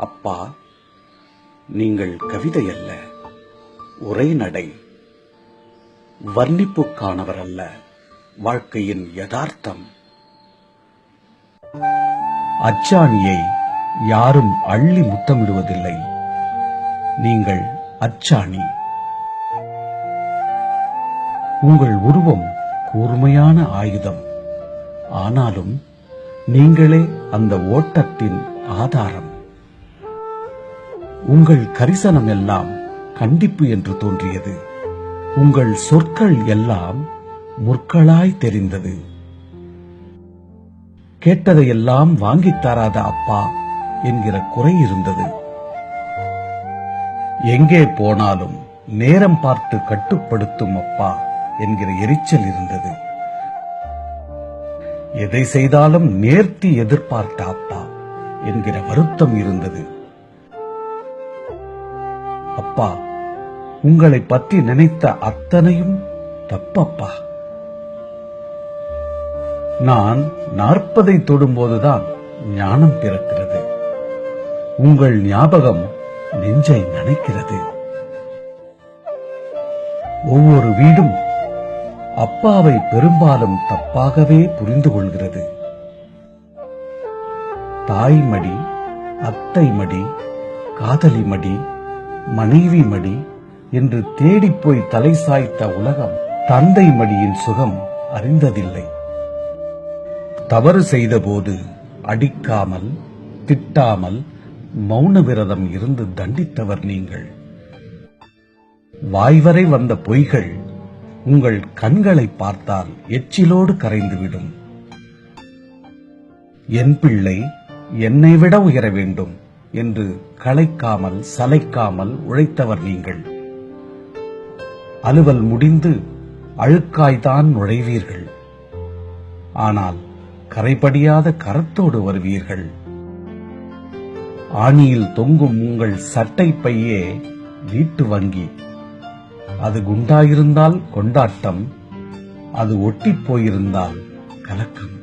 அப்பா, நீங்கள் கவிதை அல்ல, உரைநடை, வர்ணிப்புக்கானவர் அல்ல, வாழ்க்கையின் யதார்த்தம். அச்சாணியை யாரும் அள்ளி முத்தமிடுவதில்லை, நீங்கள் அச்சாணி. உங்கள் உருவம் கூர்மையான ஆயுதம், ஆனாலும் நீங்களே அந்த ஓட்டத்தின் ஆதாரம். உங்கள் கரிசனம் எல்லாம் கண்டிப்பு என்று தோன்றியது, உங்கள் சொற்கள் எல்லாம் முற்களாய் தெரிந்தது. கேட்டதையெல்லாம் வாங்கித் தராத அப்பா என்கிற குறை இருந்தது. எங்கே போனாலும் நேரம் பார்த்து கட்டுப்படுத்தும் அப்பா என்கிற எரிச்சல் இருந்தது. எதை செய்தாலும் நேர்த்தி எதிர்பார்த்த அப்பா என்கிற வருத்தம் இருந்தது. அப்பா, உங்களை பற்றி நினைத்த அத்தனையும் தப்பப்பா. நான் 40 தொடும்போதுதான் ஞானம் பிறக்கிறது. உங்கள் ஞாபகம் நெஞ்சை நனைக்கிறது. ஒவ்வொரு வீடும் அப்பாவை பெரும்பாலும் தப்பாகவே புரிந்து கொள்கிறது. தாய்மடி, அத்தை மடி, காதலி மடி, மனைவி மடி என்று தேடிப்போய் தலை சாய்த்த உலகம் தந்தை மடியின் சுகம் அறிந்ததில்லை. தவறு செய்தபோது அடிக்காமல் திட்டாமல் மௌன விரதம் இருந்து தண்டித்தவர் நீங்கள். வாய்வரை வந்த பொய்கள் உங்கள் கண்களை பார்த்தால் எச்சிலோடு கரைந்துவிடும். என் பிள்ளை என்னை விட உயர வேண்டும் என்று களைக்காமல் சளைக்காமல் உழைத்தவர் நீங்கள். அலுவல் முடிந்து அழுக்காய்தான் நுழைவீர்கள், ஆனால் கரைபடியாத கரத்தோடு வருவீர்கள். ஆணியில் தொங்கும் உங்கள் சட்டை பையே வீட்டு வங்கி. அது குண்டாயிருந்தால் கொண்டாட்டம், அது ஒட்டிப் போயிருந்தால் கலக்கம்.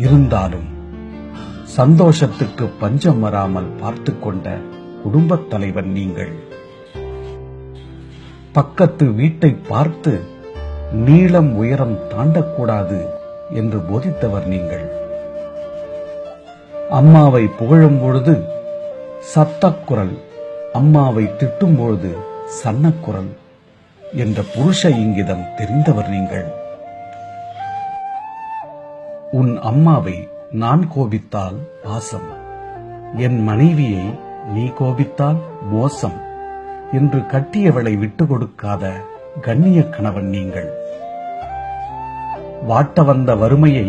இருந்தாலும் சந்தோஷத்துக்கு பஞ்சம் வராமல் பார்த்து கொண்ட குடும்பத் தலைவன் நீங்கள். பக்கத்து வீட்டை பார்த்து நீளம் உயரம் தாண்டக்கூடாது என்று போதித்தவர் நீங்கள். அம்மாவை புகழும் பொழுது சத்தக்குரல், அம்மாவை திட்டும் பொழுது சன்னக்குரல் என்ற புருஷ இங்கிதம் தெரிந்தவர் நீங்கள். உன் அம்மாவை நான் கோபித்தால் பாசம், என் மனைவியை நீ கோபித்தால் மோசம் என்று கட்டியவளை விட்டு கொடுக்காத கண்ணிய கணவன் நீங்கள். வாட்ட வந்த வறுமையை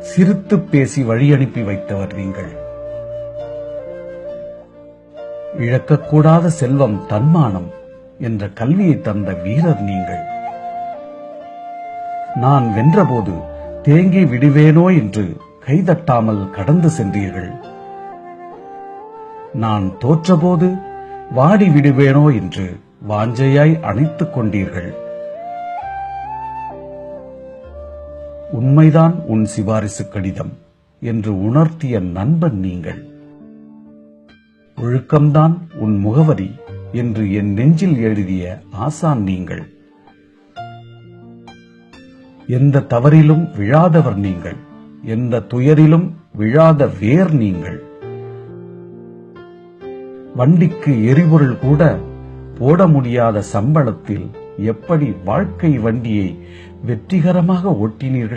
சிரித்து பேசி வழியனுப்பி வைத்தவர் நீங்கள். இழக்கக்கூடாத செல்வம் தன்மானம் என்ற கல்வியை தந்த வீரர் நீங்கள். நான் வென்றபோது தேங்கி விடுவேனோ என்று கைதட்டாமல் கடந்து சென்றீர்கள். நான் தோற்றபோது வாடி விடுவேனோ என்று வாஞ்சையாய் அணைத்துக் கொண்டீர்கள். உண்மைதான் உன் சிபாரிசு கடிதம் என்று உணர்த்திய நண்பன் நீங்கள். ஒழுக்கம்தான் உன் முகவரி என்று என் நெஞ்சில் எழுதிய ஆசான் நீங்கள். எந்த தவறிலும் விழாதவர் நீங்கள், எந்த துயரிலும் விழாத வேர் நீங்கள். வண்டிக்கு எரிபொருள் கூட போட முடியாத சம்பளத்தில் எப்படி வாழ்க்கை வண்டியை வெற்றிகரமாக ஓட்டினீர்கள்?